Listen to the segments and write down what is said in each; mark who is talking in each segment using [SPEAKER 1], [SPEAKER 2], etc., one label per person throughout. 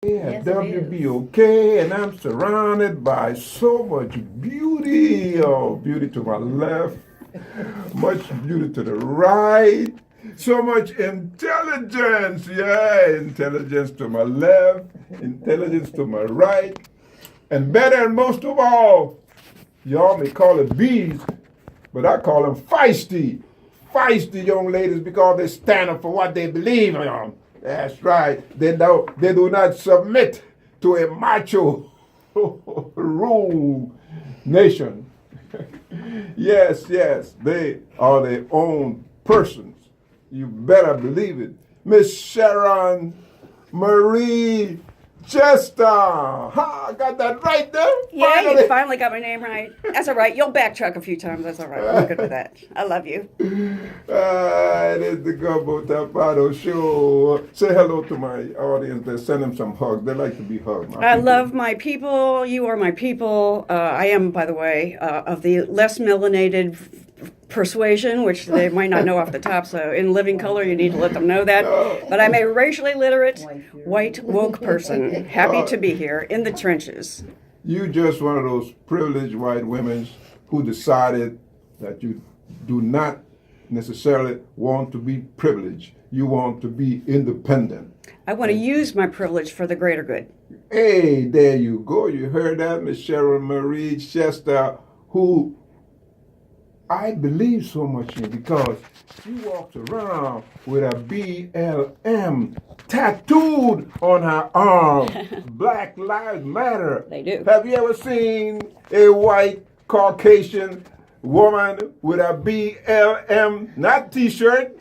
[SPEAKER 1] Yes, WBOK, and I'm surrounded by so much beauty. Oh, beauty to my left, much beauty to the right, so much intelligence. Yeah, intelligence to my left, intelligence to my right, and better and most of all, y'all may call it bees, but I call them feisty. Feisty young ladies because they stand up for what they believe in. That's right. They do not submit to a macho rule nation. Yes, they are their own persons. You better believe it. Miss Sharon Marie Chester. Ha, I got that right there.
[SPEAKER 2] Yeah,
[SPEAKER 1] finally.
[SPEAKER 2] you finally got my name right. That's all right. You'll backtrack a few times. That's all right. I'm good with that. I love you.
[SPEAKER 1] It is the Gumbo Tapado Show. Say hello to my audience. They send them some hugs. They like to be hugged.
[SPEAKER 2] I love my people. You are my people. I am, by the way, of the less melanated persuasion, which they might not know off the top. So in living color, you need to let them know that. But I'm a racially literate, white, woke person. Happy to be here in the trenches.
[SPEAKER 1] You just one of those privileged white women who decided that you do not necessarily want to be privileged. You want to be independent.
[SPEAKER 2] I want to use my privilege for the greater good.
[SPEAKER 1] Hey, there you go. You heard that, Miss Sharon Marie Chester, who I believe so much in because she walks around with a BLM tattooed on her arm. Black Lives Matter.
[SPEAKER 2] They do.
[SPEAKER 1] Have you ever seen a white Caucasian woman with a BLM, not t-shirt,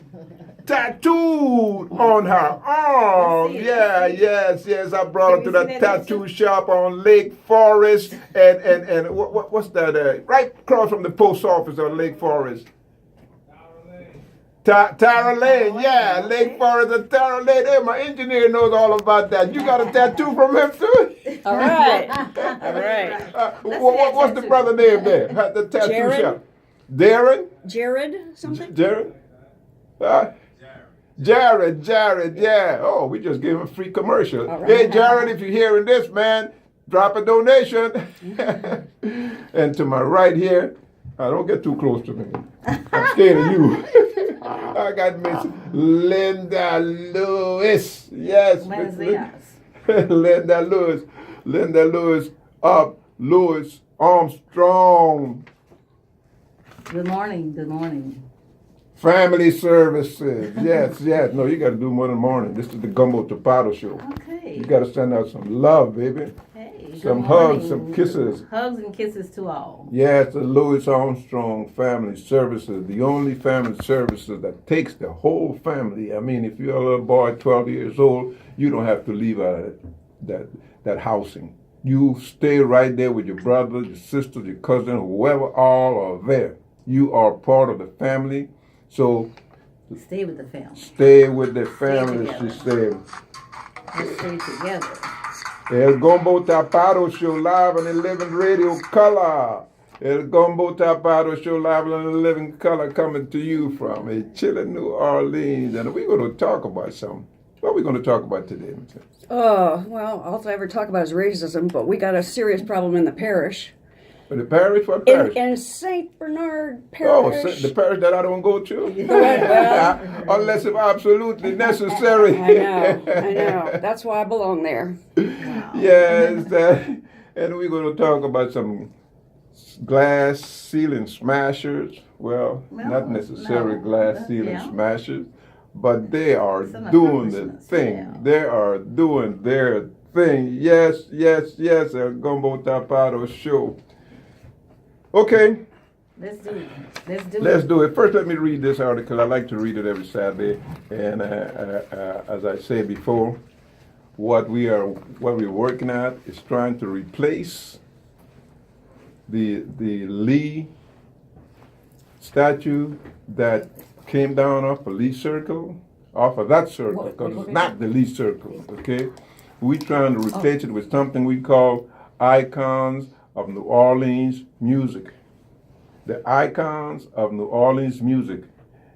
[SPEAKER 1] tattooed on her arm? Yes. I brought her to the tattoo shop on Lake Forest and what's that? Right across from the post office on Lake Forest. Tara Lane, yeah, Lake Forest and Tara Lane. Hey, my engineer knows all about that. You got a tattoo from him too?
[SPEAKER 2] All right. All right.
[SPEAKER 1] What's the brother name there? The tattoo
[SPEAKER 2] Jared?
[SPEAKER 1] shop. Darren?
[SPEAKER 2] Jared something?
[SPEAKER 1] Jared? Jared, yeah. Oh, we just gave him a free commercial.
[SPEAKER 2] Right.
[SPEAKER 1] Hey, Jared, if you're hearing this, man, drop a donation. And to my right here, don't get too close to me. I'm scared of you. I got Miss Linda Lewis. Yes. Linda Lewis. Linda Lewis up. Lewis Armstrong.
[SPEAKER 3] Good morning.
[SPEAKER 1] Family services. Yes. No, you got to do more than morning. This is the Gumbo Tapado Show.
[SPEAKER 3] Okay.
[SPEAKER 1] You got to send out some love, baby.
[SPEAKER 3] Hey,
[SPEAKER 1] some hugs, some kisses.
[SPEAKER 3] Hugs and kisses to all.
[SPEAKER 1] Yes, the Louis Armstrong Family Services, the only family services that takes the whole family. I mean, if you're a little boy, 12 years old, you don't have to leave out of that housing. You stay right there with your brother, your sister, your cousin, whoever, all are there. You are part of the family. So
[SPEAKER 3] stay with the family.
[SPEAKER 1] Stay with the family, she said.
[SPEAKER 3] Let's stay together.
[SPEAKER 1] El Gumbo Tapado Show live on the living radio color. El Gumbo Tapado Show live on the living color coming to you from a chilling New Orleans. And we're going to talk about something. What are we going to talk about today, Mr.?
[SPEAKER 2] Oh, well, all I ever talk about is racism, but we got a serious problem in the parish.
[SPEAKER 1] The parish? What parish?
[SPEAKER 2] In St. Bernard Parish.
[SPEAKER 1] Oh, the parish that I don't go to?
[SPEAKER 2] Well,
[SPEAKER 1] unless it's absolutely necessary.
[SPEAKER 2] I know. That's why I belong there.
[SPEAKER 3] Wow.
[SPEAKER 1] Yes, and we're going to talk about some glass ceiling smashers. Well, not necessarily glass ceiling smashers, but they are doing the thing.
[SPEAKER 3] Yeah.
[SPEAKER 1] They are doing their thing. Yes, El Gumbo Tapado Show. Okay.
[SPEAKER 3] Let's do it.
[SPEAKER 1] Let's do it. First, let me read this article. I like to read it every Saturday. And as I said before, what we're working at is trying to replace the Lee statue that came down off of Lee Circle, off of that circle, because it's not the Lee Circle. Okay, we're trying to replace it with something we call icons of New Orleans music. The icons of New Orleans music.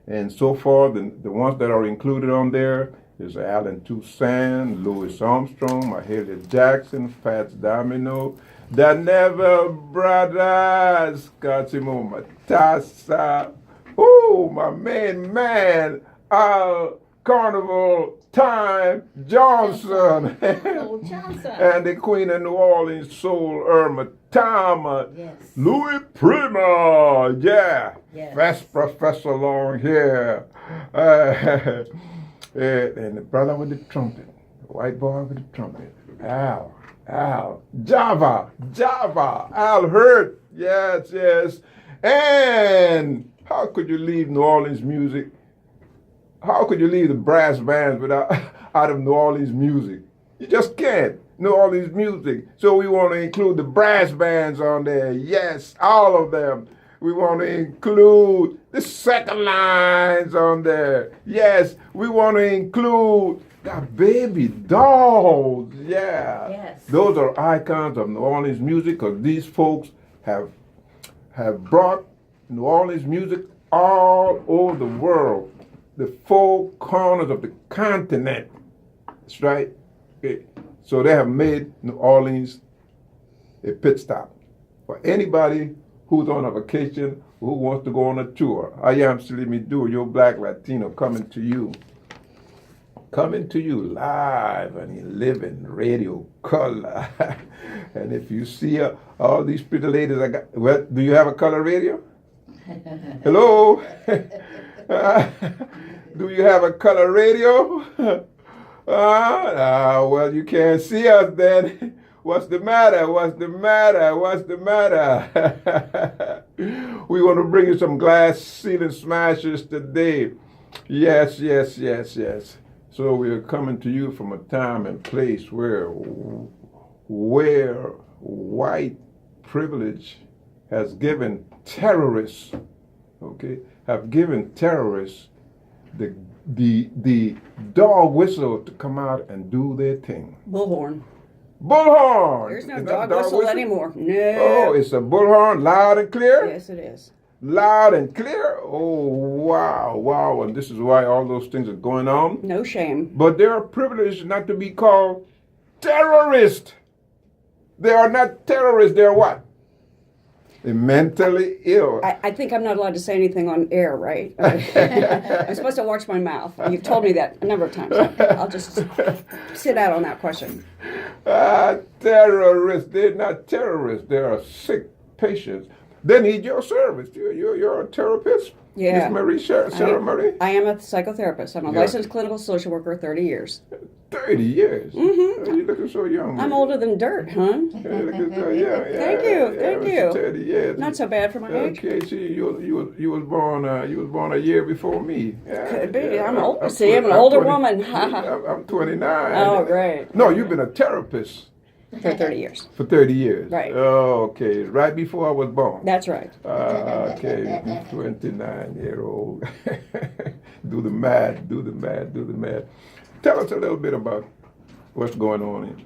[SPEAKER 1] And so far, the ones that are included on there There's Alan Toussaint, Louis Armstrong, Mahalia Jackson, Fats Domino, the Neville Brothers, Katimo Matassa, oh, my main man, Al Carnival Time Johnson,
[SPEAKER 3] Oh, Johnson.
[SPEAKER 1] and the Queen of New Orleans Soul, Irma Thomas,
[SPEAKER 3] Yes.
[SPEAKER 1] Louis Prima, yeah,
[SPEAKER 3] Yes.
[SPEAKER 1] best professor long here, and the brother with the trumpet, the white boy with the trumpet, Al, Java, Al Hurt, yes, and how could you leave New Orleans music? How could you leave the brass bands without out of New Orleans music? You just can't. New Orleans music. So we want to include the brass bands on there. Yes, all of them. We want to include the second lines on there. Yes, we want to include the baby dolls. Yeah.
[SPEAKER 3] Yes.
[SPEAKER 1] Those are icons of New Orleans music because these folks have brought New Orleans music all over the world, the four corners of the continent. That's right. So they have made New Orleans a pit stop for anybody who's on a vacation, who wants to go on a tour. I am Salimi Do, your black Latino, coming to you live and living radio color. And if you see all these pretty ladies, well, do you have a color radio? Hello? Do you have a color radio? Well, you can't see us then. What's the matter? We want to bring you some glass ceiling smashers today. Yes. So we are coming to you from a time and place where white privilege has given terrorists, the dog whistle to come out and do their thing.
[SPEAKER 2] Bullhorn.
[SPEAKER 1] Bullhorn!
[SPEAKER 2] There's no
[SPEAKER 1] Is that
[SPEAKER 2] dog whistle anymore. No.
[SPEAKER 1] Oh, it's a bullhorn, loud and clear?
[SPEAKER 2] Yes, it is.
[SPEAKER 1] Loud and clear? Oh, wow. And this is why all those things are going on.
[SPEAKER 2] No shame.
[SPEAKER 1] But they are privileged not to be called terrorists. They are not terrorists, they're what? They're mentally ill.
[SPEAKER 2] I think I'm not allowed to say anything on air, right? I'm supposed to watch my mouth. You've told me that a number of times. I'll just sit out on that question.
[SPEAKER 1] Terrorists. They're not terrorists. They are sick patients. They need your service. You're a therapist?
[SPEAKER 2] Yeah.
[SPEAKER 1] Miss Marie, Sharon Marie?
[SPEAKER 2] I am a psychotherapist. I'm a licensed clinical social worker, 30 years.
[SPEAKER 1] 30 years?
[SPEAKER 2] Mm-hmm.
[SPEAKER 1] Oh, you're looking so young.
[SPEAKER 2] I'm older than dirt, huh?
[SPEAKER 1] You're looking so young.
[SPEAKER 2] Thank you.
[SPEAKER 1] 30 years.
[SPEAKER 2] Not so bad for my age.
[SPEAKER 1] Okay, see, you was born a year before me. Yeah,
[SPEAKER 2] Could be.
[SPEAKER 1] yeah,
[SPEAKER 2] I'm old. See, I'm an older woman.
[SPEAKER 1] I'm 29.
[SPEAKER 2] Oh, great.
[SPEAKER 1] No, you've been a therapist
[SPEAKER 2] For 30 years.
[SPEAKER 1] for 30 years.
[SPEAKER 2] Right.
[SPEAKER 1] Oh, okay. Right before I was born.
[SPEAKER 2] That's right.
[SPEAKER 1] Okay, 29-year-old. Do the math. Tell us a little bit about what's going on in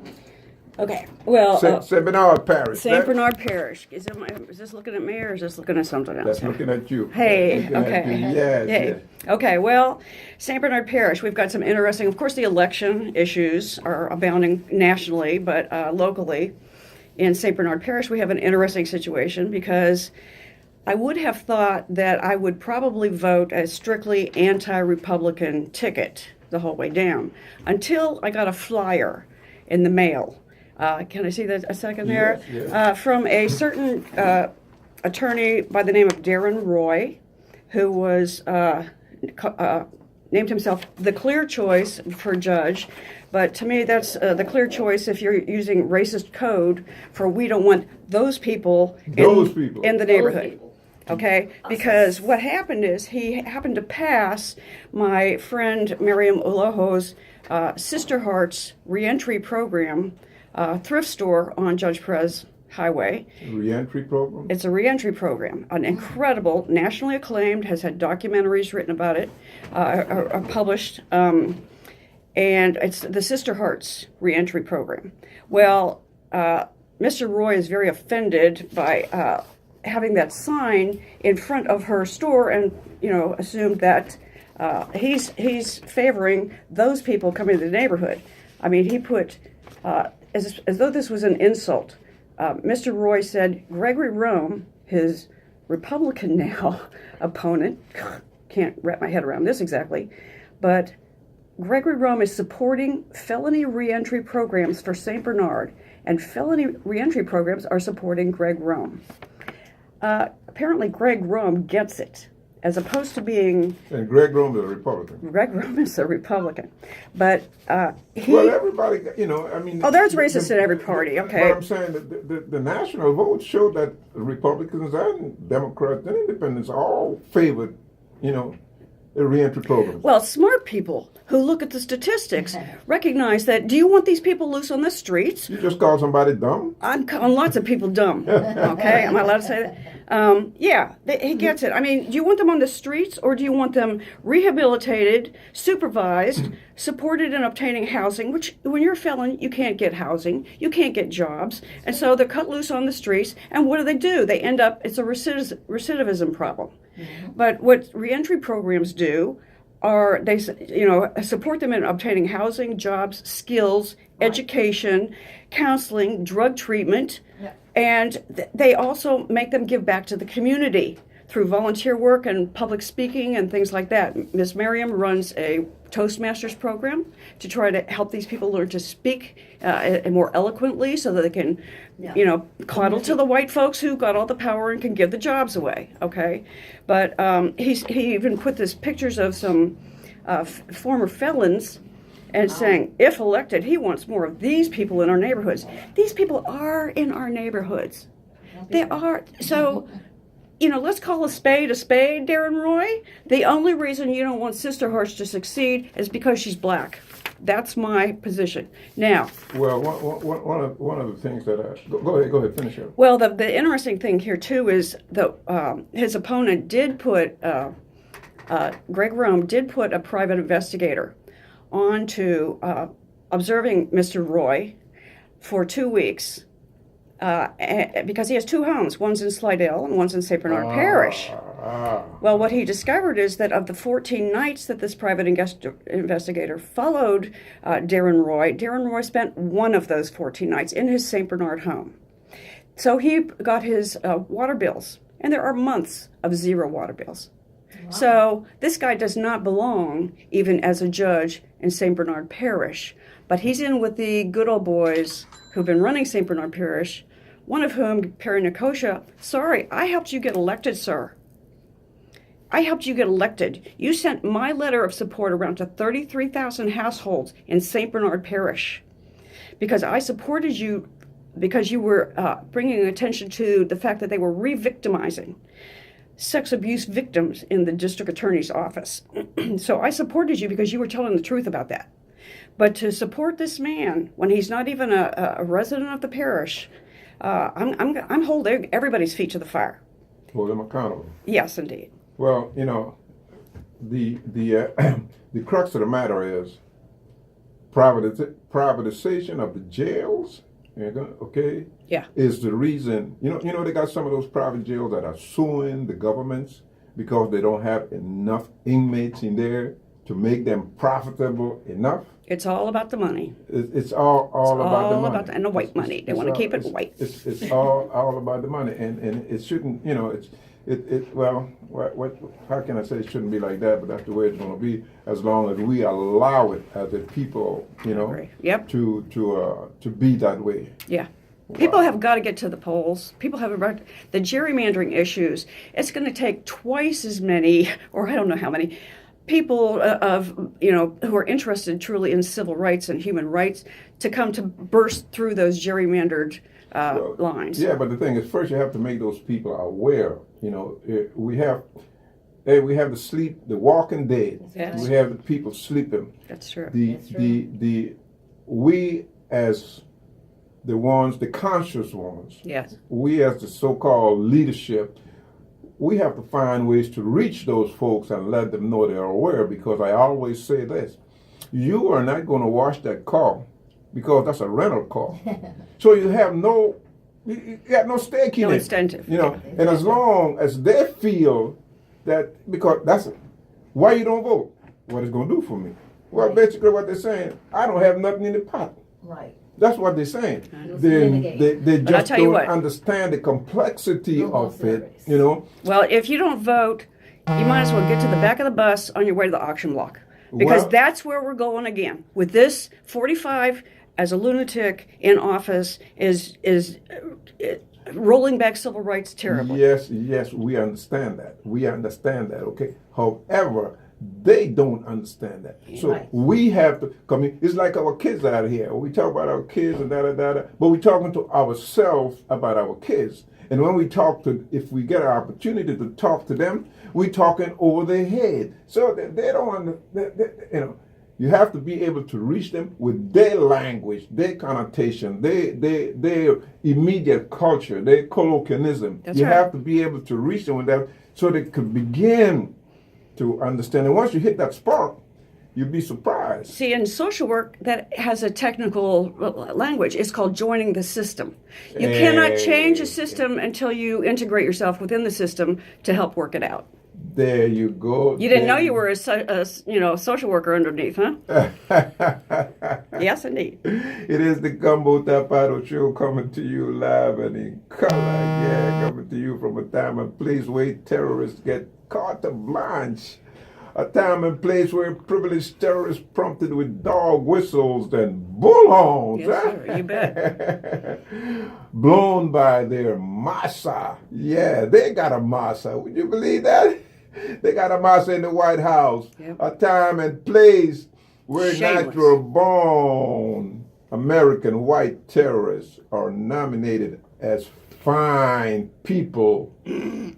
[SPEAKER 2] Okay. Well,
[SPEAKER 1] St. Bernard Parish.
[SPEAKER 2] St. Bernard Parish. Is this looking at me or is this looking at something else?
[SPEAKER 1] That's looking at you.
[SPEAKER 2] Hey,
[SPEAKER 1] Looking at
[SPEAKER 2] okay.
[SPEAKER 1] you. Yes,
[SPEAKER 2] Yay.
[SPEAKER 1] yes.
[SPEAKER 2] Okay, well, St. Bernard Parish, we've got some interesting, of course, the election issues are abounding nationally, but locally in St. Bernard Parish, we have an interesting situation because I would have thought that I would probably vote a strictly anti-Republican ticket the whole way down until I got a flyer in the mail. Can I see that a second there?
[SPEAKER 1] Yes.
[SPEAKER 2] From a certain attorney by the name of Darren Roy, who was named himself the clear choice for judge. But to me, that's the clear choice if you're using racist code for we don't want those people in the neighborhood. Okay, because what happened is he happened to pass my friend Miriam Ulaho's Sister Hearts reentry program thrift store on Judge Perez Highway.
[SPEAKER 1] Reentry program?
[SPEAKER 2] It's a reentry program, an incredible, nationally acclaimed, has had documentaries written about it, are published, and it's the Sister Hearts reentry program. Well, Mr. Roy is very offended by having that sign in front of her store and, assumed that he's favoring those people coming to the neighborhood. I mean, he put, as though this was an insult, Mr. Roy said Gregory Rome, his Republican now opponent, can't wrap my head around this exactly, but Gregory Rome is supporting felony reentry programs for St. Bernard, and felony reentry programs are supporting Greg Rome. Apparently, Greg Rome gets it, as opposed to being...
[SPEAKER 1] And Greg Rome is a Republican.
[SPEAKER 2] Greg Rome is a Republican. But he...
[SPEAKER 1] Well, everybody, you know, I mean...
[SPEAKER 2] Oh, there's racists in every party, okay.
[SPEAKER 1] But I'm saying that the national vote showed that Republicans and Democrats and Independents all favored, you know, the reentry programs.
[SPEAKER 2] Well, smart people who look at the statistics recognize that, do you want these people loose on the streets?
[SPEAKER 1] You just call somebody dumb?
[SPEAKER 2] I'm calling lots of people dumb, okay? Am I allowed to say that? Yeah, he gets it. I mean, do you want them on the streets, or do you want them rehabilitated, supervised, supported in obtaining housing, which when you're a felon, you can't get housing, you can't get jobs, and so they're cut loose on the streets, and what do? They end up, it's a recidivism problem. But what reentry programs do are they, you know, support them in obtaining housing, jobs, skills, education, counseling, drug treatment, and they also make them give back to the community through volunteer work and public speaking and things like that. Ms. Merriam runs a Toastmasters program to try to help these people learn to speak more eloquently so that they can, you know, coddle to the white folks who got all the power and can give the jobs away, okay? But he even put this pictures of some former felons and saying, if elected, he wants more of these people in our neighborhoods. These people are in our neighborhoods. They are. So, you know, let's call a spade, Darren Roy. The only reason you don't want Sister Horse to succeed is because she's black. That's my position. Now.
[SPEAKER 1] Well, one of the things that go ahead, finish it.
[SPEAKER 2] Well, the interesting thing here too is that his opponent did put Greg Rome did put a private investigator on to observing Mr. Roy for 2 weeks. Because he has two homes. One's in Slidell and one's in St. Bernard Parish. Well, what he discovered is that of the 14 nights that this private investigator followed Darren Roy spent one of those 14 nights in his St. Bernard home. So he got his water bills, and there are months of zero water bills. Wow. So this guy does not belong even as a judge in St. Bernard Parish, but he's in with the good old boys who've been running St. Bernard Parish, one of whom, Perry Nicosia, sorry, I helped you get elected, sir. I helped you get elected. You sent my letter of support around to 33,000 households in St. Bernard Parish because I supported you because you were bringing attention to the fact that they were re-victimizing sex abuse victims in the district attorney's office. So I supported you because you were telling the truth about that. But to support this man when he's not even a resident of the parish, I'm holding everybody's feet to the fire.
[SPEAKER 1] Hold them accountable.
[SPEAKER 2] Yes, indeed.
[SPEAKER 1] Well, you know, the crux of the matter is privatization of the jails. Okay.
[SPEAKER 2] Yeah.
[SPEAKER 1] Is the reason you know they got some of those private jails that are suing the governments because they don't have enough inmates in there to make them profitable enough.
[SPEAKER 2] It's all about the money.
[SPEAKER 1] It's all about the money.
[SPEAKER 2] And the white money. They want to keep it white.
[SPEAKER 1] It's all about the money, and it shouldn't. You know, well, how can I say it shouldn't be like that? But that's the way it's going to be as long as we allow it as a people. You know,
[SPEAKER 2] yep.
[SPEAKER 1] To be that way.
[SPEAKER 2] Yeah. People have got to get to the polls. People have the gerrymandering issues. It's going to take twice as many, or I don't know how many, people who are interested truly in civil rights and human rights to come to burst through those gerrymandered lines.
[SPEAKER 1] Yeah, but the thing is, first you have to make those people aware. You know, we have the walking dead.
[SPEAKER 2] Yes.
[SPEAKER 1] We have the people sleeping.
[SPEAKER 2] That's true.
[SPEAKER 1] We as the conscious ones.
[SPEAKER 2] Yes.
[SPEAKER 1] We as the so-called leadership, we have to find ways to reach those folks and let them know they're aware, because I always say this: you are not going to wash that car because that's a rental car. So you have no stake in
[SPEAKER 2] incentive.
[SPEAKER 1] You know, and as long as they feel that, because Why you don't vote? What it's going to do for me? Well,
[SPEAKER 3] Right.
[SPEAKER 1] basically what they're saying, I don't have nothing in the pot.
[SPEAKER 3] Right.
[SPEAKER 1] That's what they're saying.
[SPEAKER 3] You'll
[SPEAKER 1] They
[SPEAKER 2] But I'll
[SPEAKER 1] just
[SPEAKER 2] tell you
[SPEAKER 1] don't
[SPEAKER 2] what.
[SPEAKER 1] understand the complexity
[SPEAKER 3] No more
[SPEAKER 1] of it,
[SPEAKER 3] service.
[SPEAKER 1] you know.
[SPEAKER 2] Well, if you don't vote, you might as well get to the back of the bus on your way to the auction block. Because
[SPEAKER 1] Well-
[SPEAKER 2] that's where we're going again. With this 45 as a lunatic in office is rolling back civil rights terribly.
[SPEAKER 1] Yes, we understand that. We understand that, okay? However, they don't understand that. So
[SPEAKER 3] Right.
[SPEAKER 1] we have to come in. It's like our kids out here. We talk about our kids and da-da-da-da, but we're talking to ourselves about our kids. And when we talk to, if we get an opportunity to talk to them, we're talking over their head. So they don't, you know, you have to be able to reach them with their language, their connotation, their immediate culture, their colloquialism.
[SPEAKER 2] That's
[SPEAKER 1] You
[SPEAKER 2] right.
[SPEAKER 1] have to be able to reach them with that so they could begin to understand. And once you hit that spark, you'd be surprised.
[SPEAKER 2] See, in social work, that has a technical language. It's called joining the system. You cannot change a system until you integrate yourself within the system to help work it out.
[SPEAKER 1] There you go.
[SPEAKER 2] You didn't know you were a social worker underneath, huh? Yes, indeed.
[SPEAKER 1] It is the Gumbo Tapato Show coming to you live and in color. Yeah, coming to you from a time and place where terrorists get carte blanche. A time and place where privileged terrorists prompted with dog whistles and bullhorns.
[SPEAKER 2] Yes, sir, you bet.
[SPEAKER 1] Blown by their massa. Yeah, they got a massa. Would you believe that? They got a massa in the White House.
[SPEAKER 2] Yep.
[SPEAKER 1] A time and place where
[SPEAKER 2] Shameless.
[SPEAKER 1] natural born American white terrorists are nominated as fine people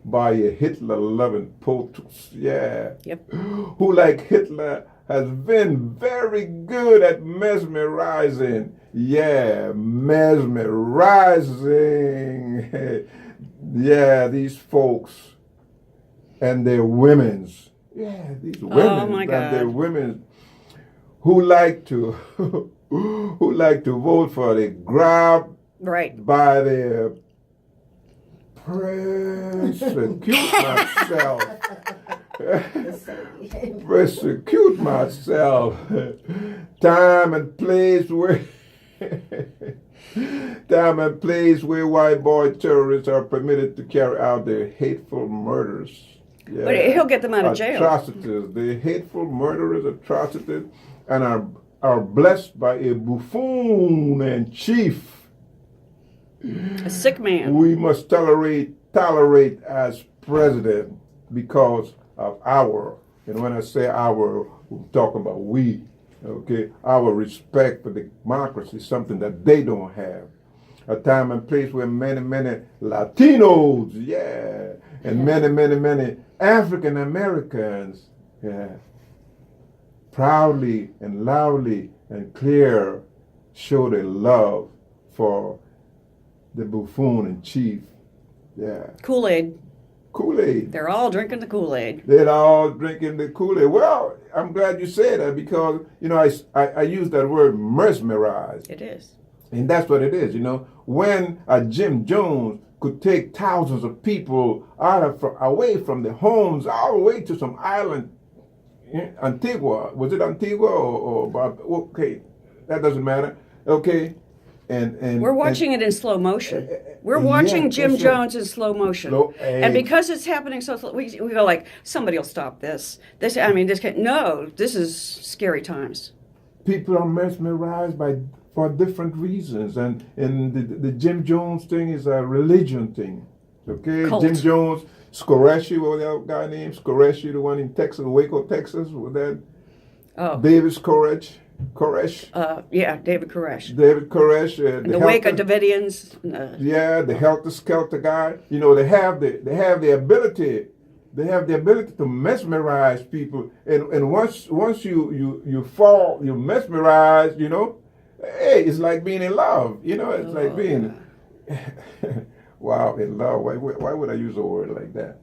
[SPEAKER 1] by a Hitler-loving POTUS. Yeah.
[SPEAKER 2] Yep.
[SPEAKER 1] Who, like Hitler, has been very good at mesmerizing. Yeah, mesmerizing. Yeah, these folks and their women's. Yeah, these women
[SPEAKER 2] my
[SPEAKER 1] and
[SPEAKER 2] God.
[SPEAKER 1] their women who like to who like to vote for the grab
[SPEAKER 2] Right.
[SPEAKER 1] by their persecute myself. Persecute myself. Time and place where white boy terrorists are permitted to carry out their hateful murders. Yeah.
[SPEAKER 2] But he'll get them out of jail.
[SPEAKER 1] Atrocities. The hateful murderers, atrocities, and are blessed by a buffoon and chief.
[SPEAKER 2] A sick man.
[SPEAKER 1] We must tolerate as president because of our, and when I say our, we're talking about we, okay, our respect for the democracy, something that they don't have. A time and place where many Latinos, yeah, and many African Americans, yeah, proudly and loudly and clear show their love for the buffoon and chief. Yeah.
[SPEAKER 2] Kool-Aid.
[SPEAKER 1] Kool-Aid.
[SPEAKER 2] They're all drinking the Kool-Aid.
[SPEAKER 1] They're all drinking the Kool-Aid. Well, I'm glad you said that because, you know, I use that word mesmerized.
[SPEAKER 2] It is.
[SPEAKER 1] And that's what it is, you know. When Jim Jones could take thousands of people away from their homes all the way to some island, Antigua. Was it Antigua or okay, that doesn't matter. Okay. And
[SPEAKER 2] We're watching it in slow motion. We're watching
[SPEAKER 1] yeah,
[SPEAKER 2] Jim
[SPEAKER 1] that's
[SPEAKER 2] Jones in slow motion. And because it's happening so slow, we go like, somebody will stop this. This is scary times.
[SPEAKER 1] people are mesmerized for different reasons, and the Jim Jones thing is a religion thing. Okay,
[SPEAKER 2] Cult.
[SPEAKER 1] Jim Jones, Skoreshi, what was that guy named? Skoreshi, the one in Texas, Waco, Texas, was that David Koresh?
[SPEAKER 2] Yeah, David Koresh.
[SPEAKER 1] David Koresh,
[SPEAKER 2] The Waco Davidians.
[SPEAKER 1] yeah, the Helter Skelter guy. You know, they have the ability. They have the ability to mesmerize people, and once you fall, you mesmerize. You know, hey, it's like being in love. You know, it's like being. Wow, in love. Why would I use a word like that?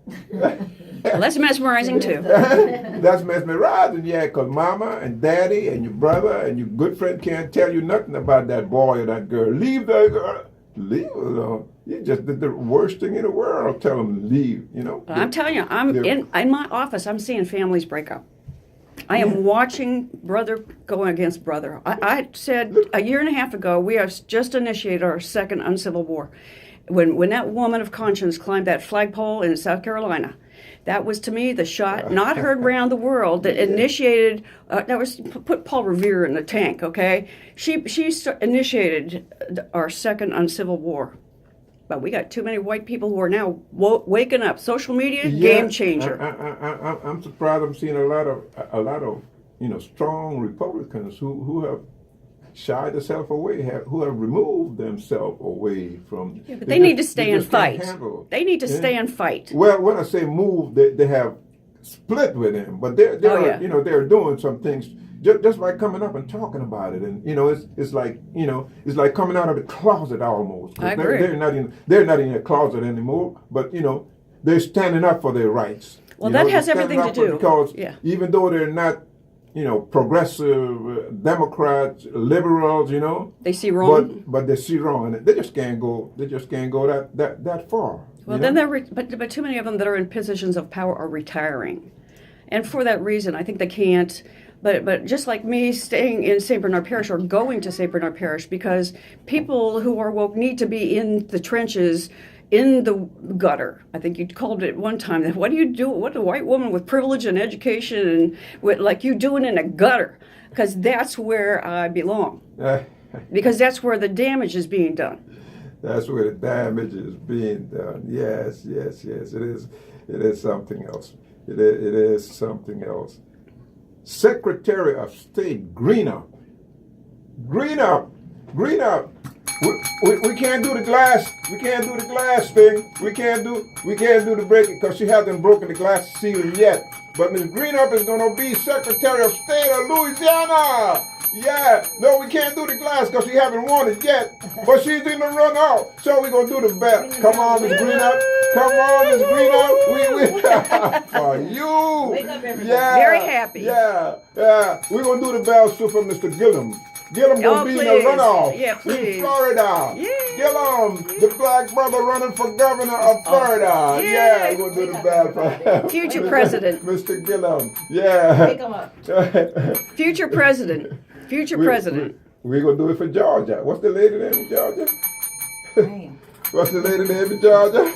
[SPEAKER 2] Well, that's mesmerizing too.
[SPEAKER 1] That's mesmerizing, yeah, because mama and daddy and your brother and your good friend can't tell you nothing about that boy or that girl. Leave that girl. Leave her alone. You just did the worst thing in the world. Tell them to leave. You know.
[SPEAKER 2] I'm telling you, I'm in my office. I'm seeing families break up. I am watching brother going against brother. I said a year and a half ago, we have just initiated our second uncivil war. When that woman of conscience climbed that flagpole in South Carolina, that was to me the shot not heard around the world that initiated. That was put Paul Revere in the tank. Okay, she initiated our second uncivil war. But we got too many white people who are now waking up. Social media, game changer.
[SPEAKER 1] I'm surprised. I'm seeing a lot of strong Republicans who have shied themselves away, who have removed themselves away from.
[SPEAKER 2] Yeah, but they need to stay and fight. They need to stay and fight.
[SPEAKER 1] Well, when I say move, they have split with him, but they're they're doing some things. Just by coming up and talking about it, and it's like coming out of the closet almost.
[SPEAKER 2] I agree.
[SPEAKER 1] They're not in the closet anymore, but they're standing up for their rights.
[SPEAKER 2] Well, that has everything to do
[SPEAKER 1] because even though they're not progressive Democrats, liberals,
[SPEAKER 2] they see wrong,
[SPEAKER 1] but they see wrong, and they just can't go that far.
[SPEAKER 2] Well, then but too many of them that are in positions of power are retiring, and for that reason, I think they can't. But just like me staying in St. Bernard Parish or going to St. Bernard Parish, because people who are woke need to be in the trenches, in the gutter. I think you called it one time. What do you do? What a white woman with privilege and education and like you doing in a gutter? Because that's where I belong. Because that's where the damage is being done.
[SPEAKER 1] That's where the damage is being done. Yes. It is something else. It is something else. Secretary of State, green up. We can't do the glass. We can't do the glass thing. We can't do the breaking because she hasn't broken the glass ceiling yet. But Ms. Greenup is gonna be Secretary of State of Louisiana. Yeah, no, we can't do the glass because she haven't won it yet. But she's in the run out. So we're going to do the bell. Come on, Miss Greenup. Come on, Miss Greenup. We for you.
[SPEAKER 3] Wake up, everybody.
[SPEAKER 1] Yeah.
[SPEAKER 2] Very happy.
[SPEAKER 1] Yeah. We're going to do the bell too for Mr. Gillum. Gillum going to be in the runoff in Florida.
[SPEAKER 2] Yeah.
[SPEAKER 1] Gillum, the black brother running for governor of Florida. Yeah, we're going to do the bell for him.
[SPEAKER 2] Future president.
[SPEAKER 1] Mr. Gillum. Yeah.
[SPEAKER 3] Pick 'em up.
[SPEAKER 2] Future president.
[SPEAKER 1] We're going to do it for Georgia. What's the lady name in Georgia?
[SPEAKER 3] Damn.
[SPEAKER 1] What's the lady name in Georgia?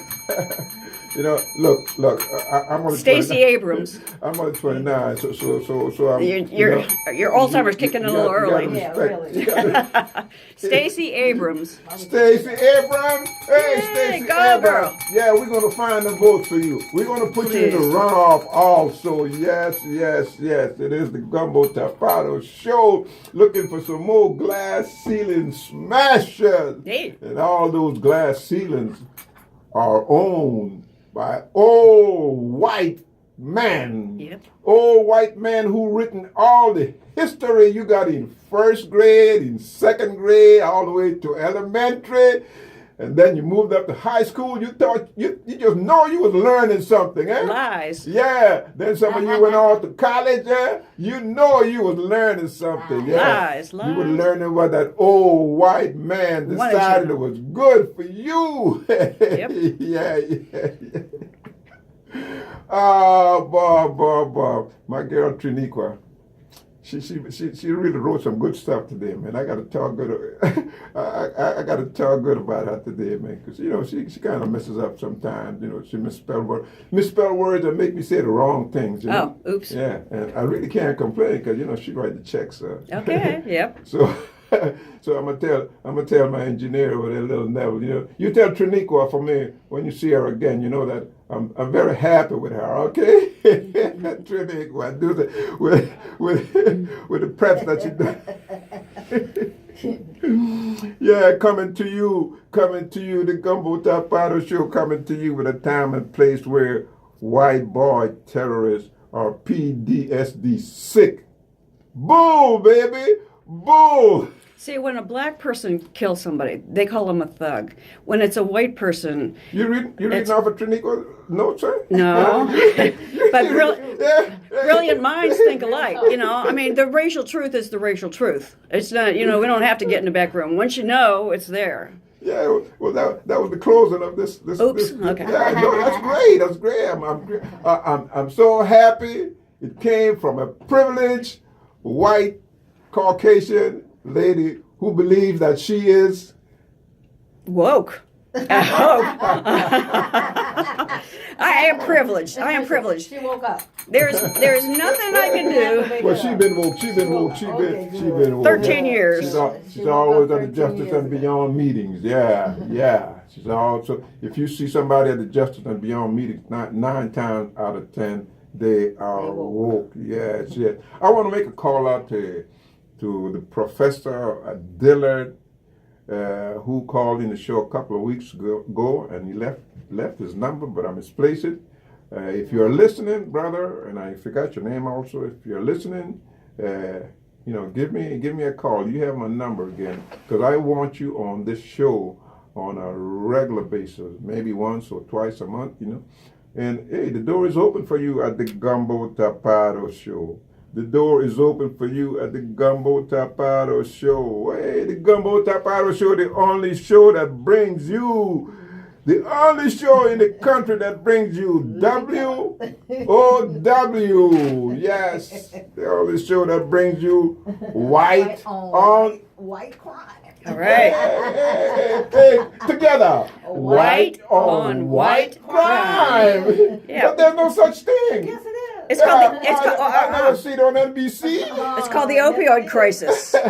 [SPEAKER 1] Look, I'm only
[SPEAKER 2] Stacey Abrams.
[SPEAKER 1] I'm only 29, so I'm...
[SPEAKER 2] Your Alzheimer's kicking in a little early.
[SPEAKER 3] Yeah, really.
[SPEAKER 2] Stacey Abrams.
[SPEAKER 1] Stacey Abrams. Hey,
[SPEAKER 2] Yay,
[SPEAKER 1] Stacey
[SPEAKER 2] go,
[SPEAKER 1] Abrams.
[SPEAKER 2] girl.
[SPEAKER 1] Yeah, we're going to find the votes for you. We're going to put you in the runoff also. Yes. It is the Gumbo Tapato Show. Looking for some more glass ceiling smashers.
[SPEAKER 2] Hey.
[SPEAKER 1] And all those glass ceilings are owned by old white man.
[SPEAKER 2] Yep.
[SPEAKER 1] Old white man who written all the history you got in first grade, in second grade, all the way to elementary. And then you moved up to high school. You thought you just know you was learning something, eh?
[SPEAKER 2] Lies.
[SPEAKER 1] Yeah. Then some of you went on to college, eh? You know you was learning something, yeah.
[SPEAKER 2] Lies.
[SPEAKER 1] You were learning what that old white man decided it was good for you.
[SPEAKER 2] Yep.
[SPEAKER 1] Yeah. Bob. My girl Triniqua. She really wrote some good stuff today, man. I got to talk good. I got to talk good about her today, man, because she kind of messes up sometimes. She misspell words that make me say the wrong things.
[SPEAKER 2] Oh, oops.
[SPEAKER 1] Yeah, and I really can't complain because she write the checks.
[SPEAKER 2] Okay. Yep.
[SPEAKER 1] So I'm gonna tell my engineer over there, little Neville. You tell Triniqua for me when you see her again. You know that I'm very happy with her. Okay, Triniqua, do the with the preps that you do. Yeah, coming to you, the Gumbo Tapato Show, coming to you with a time and place where white boy terrorists are PTSD sick. Boo, baby, boo.
[SPEAKER 2] See, when a black person kills somebody, they call them a thug. When it's a white person...
[SPEAKER 1] You reading off of Triniqua notes, sir?
[SPEAKER 2] No. But brilliant minds think alike, I mean, the racial truth is the racial truth. It's not, we don't have to get in the back room. Once you know, it's there.
[SPEAKER 1] Yeah, well, that was the closing of this.
[SPEAKER 2] Oops,
[SPEAKER 1] this
[SPEAKER 2] okay.
[SPEAKER 1] Yeah, no, that's great. That's great. I'm so happy. It came from a privileged white Caucasian lady who believes that she is
[SPEAKER 2] Woke. I am privileged. I am privileged.
[SPEAKER 3] She woke up.
[SPEAKER 2] There's nothing I can do.
[SPEAKER 1] Well, she been woke. She been woke. She been woke.
[SPEAKER 2] 13 years.
[SPEAKER 1] She's always at the Justice and Beyond meetings. Yeah. She's also. If you see somebody at the Justice and Beyond meetings, nine times out of 10, they are woke. Yes. I want to make a call out to the Professor Dillard, who called in the show a couple of weeks ago, and he left his number, but I misplaced it. If you're listening, brother, and I forgot your name also. If you're listening, give me a call. You have my number again, because I want you on this show on a regular basis, maybe once or twice a month. And hey, the door is open for you at the Gumbo Tapado Show. The door is open for you at the Gumbo Tapado Show. Hey, the Gumbo Tapado Show, the only show that brings you. The only show in the country that brings you WOW. Yes. The only show that brings you white on
[SPEAKER 3] white crime.
[SPEAKER 2] All right.
[SPEAKER 1] Hey, together.
[SPEAKER 2] White on white crime. Yeah.
[SPEAKER 1] But there's no such thing.
[SPEAKER 3] Yes, it is.
[SPEAKER 2] It's called
[SPEAKER 1] I never see it on NBC.
[SPEAKER 2] it's called the opioid crisis.
[SPEAKER 1] The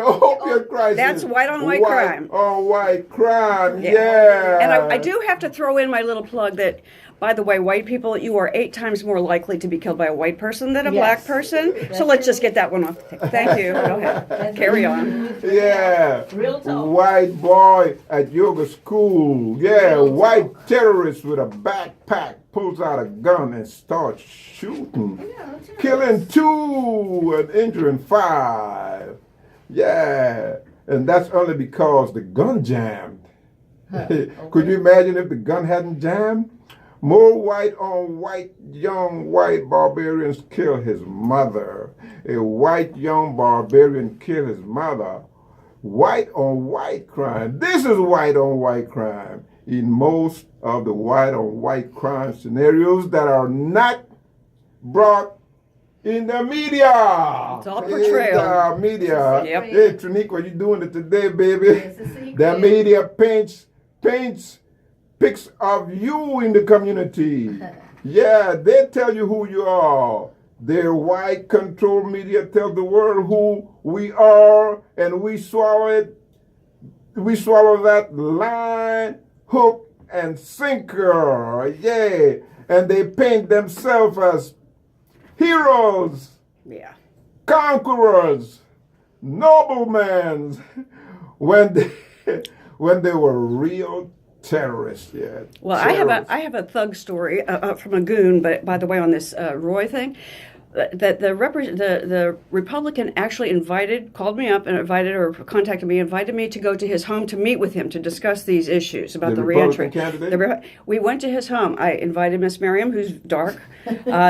[SPEAKER 1] opioid crisis.
[SPEAKER 2] That's white on white crime.
[SPEAKER 1] On white crime, yeah.
[SPEAKER 2] And I do have to throw in my little plug that, by the way, white people, you are 8 times more likely to be killed by a white person than a black person. So let's just get that one off. Thank you. Go ahead. Carry on.
[SPEAKER 1] Yeah.
[SPEAKER 3] Real talk.
[SPEAKER 1] White boy at yoga school. Yeah. White terrorist with a backpack pulls out a gun and starts shooting. Killing 2 and injuring 5. Yeah. And that's only because the gun jammed. Could you imagine if the gun hadn't jammed? More white on white, young white barbarians kill his mother. A white young barbarian kill his mother. White on white crime. This is white on white crime. In most of the white on white crime scenarios that are not brought in the media.
[SPEAKER 2] It's all portrayal.
[SPEAKER 1] In the media.
[SPEAKER 2] Yep.
[SPEAKER 1] Hey, Trinique, you doing it today, baby?
[SPEAKER 3] It's a secret.
[SPEAKER 1] The media paints pics of you in the community. Yeah, they tell you who you are. Their white control media tell the world who we are, and we swallow it. We swallow that line, hook, and sinker. Yeah, and they paint themselves as heroes, conquerors, noblemen, when they were real terrorists. Yeah.
[SPEAKER 2] Well,
[SPEAKER 1] terrorists.
[SPEAKER 2] I have a thug story from a goon, but by the way, on this Roy thing, that the Republican actually called me up and contacted me, invited me to go to his home to meet with him to discuss these issues about the reentry. We went to his home. I invited Miss Miriam, who's dark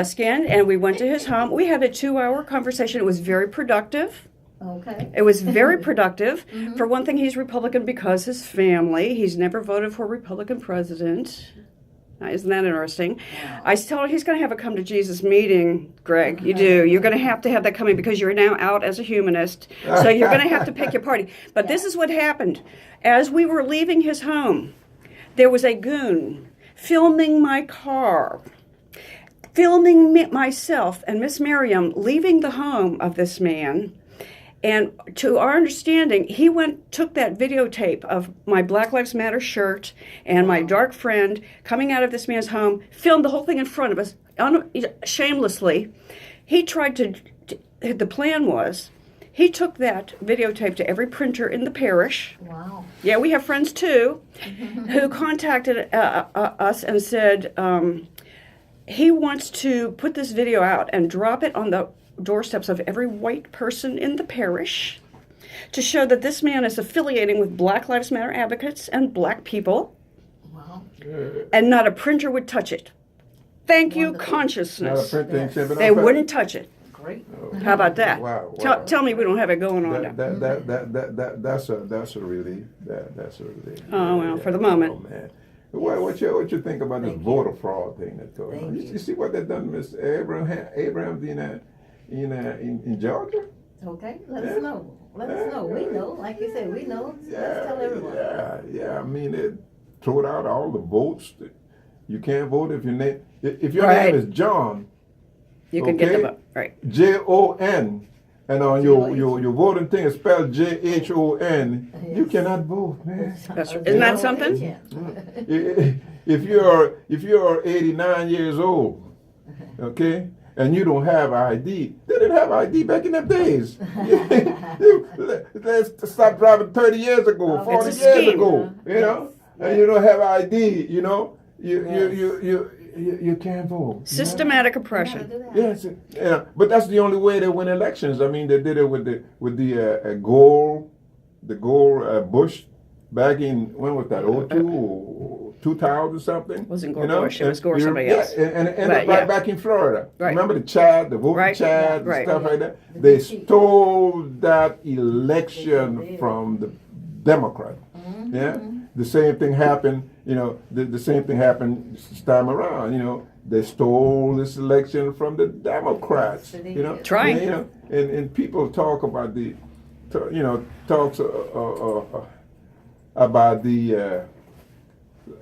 [SPEAKER 2] skinned, and we went to his home. We had a 2-hour conversation. It was very productive.
[SPEAKER 3] Okay.
[SPEAKER 2] It was very productive. For one thing, he's Republican because his family. He's never voted for a Republican president. Isn't that interesting?
[SPEAKER 3] Wow.
[SPEAKER 2] I told him he's going to have a come to Jesus meeting, Greg. You do. You're going to have that coming because you're now out as a humanist. So you're going to have to pick your party. But this is what happened. As we were leaving his home, there was a goon filming my car, filming myself and Miss Miriam leaving the home of this man. And to our understanding, he took that videotape of my Black Lives Matter shirt and my dark friend coming out of this man's home, filmed the whole thing in front of us, shamelessly. He tried the plan was, he took that videotape to every printer in the parish.
[SPEAKER 3] Wow.
[SPEAKER 2] Yeah, we have friends too, who contacted us and said he wants to put this video out and drop it on the doorsteps of every white person in the parish to show that this man is affiliating with Black Lives Matter advocates and black people.
[SPEAKER 3] Wow.
[SPEAKER 2] And not a printer would touch it. Thank you,
[SPEAKER 3] Wonderful.
[SPEAKER 2] consciousness.
[SPEAKER 1] Not a printing exhibit.
[SPEAKER 2] They wouldn't touch it.
[SPEAKER 3] Great.
[SPEAKER 2] How about that?
[SPEAKER 1] Wow.
[SPEAKER 2] Tell me we don't have it going on now.
[SPEAKER 1] That's a relief. That's a relief.
[SPEAKER 2] Oh, well, for the moment.
[SPEAKER 1] Oh, man. What you think about this voter fraud thing that's going on?
[SPEAKER 3] Thank
[SPEAKER 1] You see what they done, Miss Abrams in Georgia?
[SPEAKER 3] Okay, let us know. Let us know. We know, like you said, we know. Let's tell everyone.
[SPEAKER 1] Yeah. I mean, they threw out all the votes. You can't vote if your name
[SPEAKER 2] Right.
[SPEAKER 1] name is John.
[SPEAKER 2] You can get
[SPEAKER 1] Okay.
[SPEAKER 2] the vote. Right.
[SPEAKER 1] Jon, and on
[SPEAKER 3] Jon.
[SPEAKER 1] your voting thing is spelled JHON. You
[SPEAKER 3] Yes.
[SPEAKER 1] cannot vote, man.
[SPEAKER 2] Isn't that something?
[SPEAKER 3] Yeah.
[SPEAKER 1] If you're 89 years old, okay, and you don't have ID, they didn't have ID back in them days. Let's stop driving 30 years ago,
[SPEAKER 3] Oh,
[SPEAKER 1] 40
[SPEAKER 2] it's a
[SPEAKER 1] years
[SPEAKER 2] scheme.
[SPEAKER 1] ago, you know, and you don't have ID, you know, you can't vote.
[SPEAKER 2] Systematic
[SPEAKER 3] Gotta
[SPEAKER 2] oppression.
[SPEAKER 3] do that.
[SPEAKER 1] Yes, yeah, but that's the only way they win elections. I mean, they did it with the Gore Bush back in, when was that? 02 or 2000 something.
[SPEAKER 2] Wasn't Gore Bush, it was Gore somebody else.
[SPEAKER 1] And
[SPEAKER 2] Right,
[SPEAKER 1] right
[SPEAKER 2] yeah.
[SPEAKER 1] back in Florida.
[SPEAKER 2] Right.
[SPEAKER 1] Remember the voting
[SPEAKER 2] Right,
[SPEAKER 1] Chad, and
[SPEAKER 2] right.
[SPEAKER 1] stuff like that. They stole that election from the Democrat. Yeah, the same thing happened. You know, the same thing happened this time around. You know, they stole this election from the Democrats.
[SPEAKER 3] Yes, they
[SPEAKER 1] You know,
[SPEAKER 3] did.
[SPEAKER 2] Trying.
[SPEAKER 1] You know, and people talk about talks about the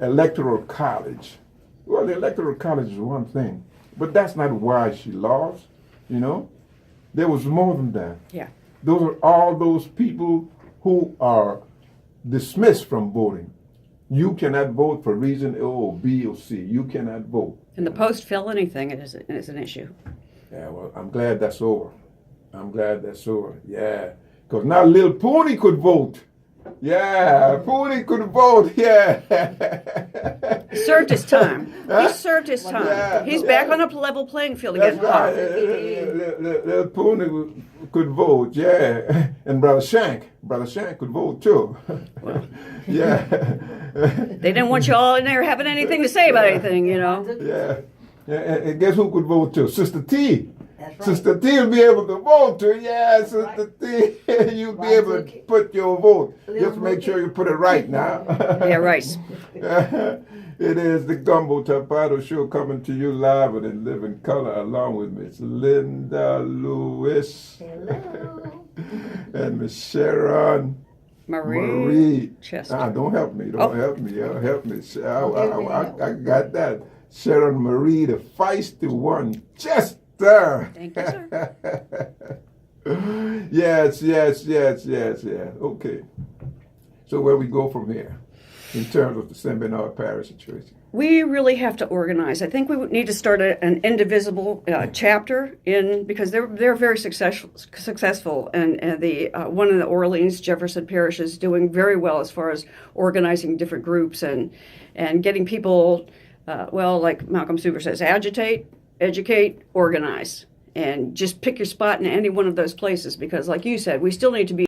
[SPEAKER 1] electoral college. Well, the electoral college is one thing, but that's not why she lost. You know, there was more than that.
[SPEAKER 2] Yeah.
[SPEAKER 1] Those are all those people who are dismissed from voting. You cannot vote for reason A or B or C. You cannot vote.
[SPEAKER 2] And the post-felony thing is an issue.
[SPEAKER 1] Yeah, well, I'm glad that's over. Yeah, because now Lil Poonie could vote. Yeah, Poonie could vote. Yeah.
[SPEAKER 2] He served his time. He served his time.
[SPEAKER 1] Yeah,
[SPEAKER 2] He's
[SPEAKER 1] yeah.
[SPEAKER 2] back on a level playing field
[SPEAKER 1] That's
[SPEAKER 2] again.
[SPEAKER 1] right. Lil Poonie could vote. Yeah, and Brother Shank could vote too. Yeah.
[SPEAKER 2] They didn't want you all in there having anything to say about anything, you know.
[SPEAKER 1] Yeah. And guess who could vote too? Sister T.
[SPEAKER 3] That's right.
[SPEAKER 1] Sister T will be able to vote too. Yeah, Sister T. You'll be able to put your vote. Just make sure you put it right now.
[SPEAKER 2] Yeah, right.
[SPEAKER 1] It is the Gumbo Tapado Show coming to you live and in living color along with Miss Linda Lewis
[SPEAKER 3] Hello.
[SPEAKER 1] and Miss Sharon Marie
[SPEAKER 2] Chester.
[SPEAKER 1] don't help me.
[SPEAKER 2] Oh.
[SPEAKER 1] Help me. Help me. I got that. Sharon Marie, the feisty one. Chester.
[SPEAKER 2] Thank you, sir.
[SPEAKER 1] Yes. Okay. So where we go from here in terms of the St. Bernard Parish situation?
[SPEAKER 2] We really have to organize. I think we would need to start an indivisible chapter because they're very successful, and the one in the Orleans Jefferson Parish is doing very well as far as organizing different groups and getting people. Like Malcolm Suber says, agitate, educate, organize, and just pick your spot in any one of those places because, like you said, we still need to be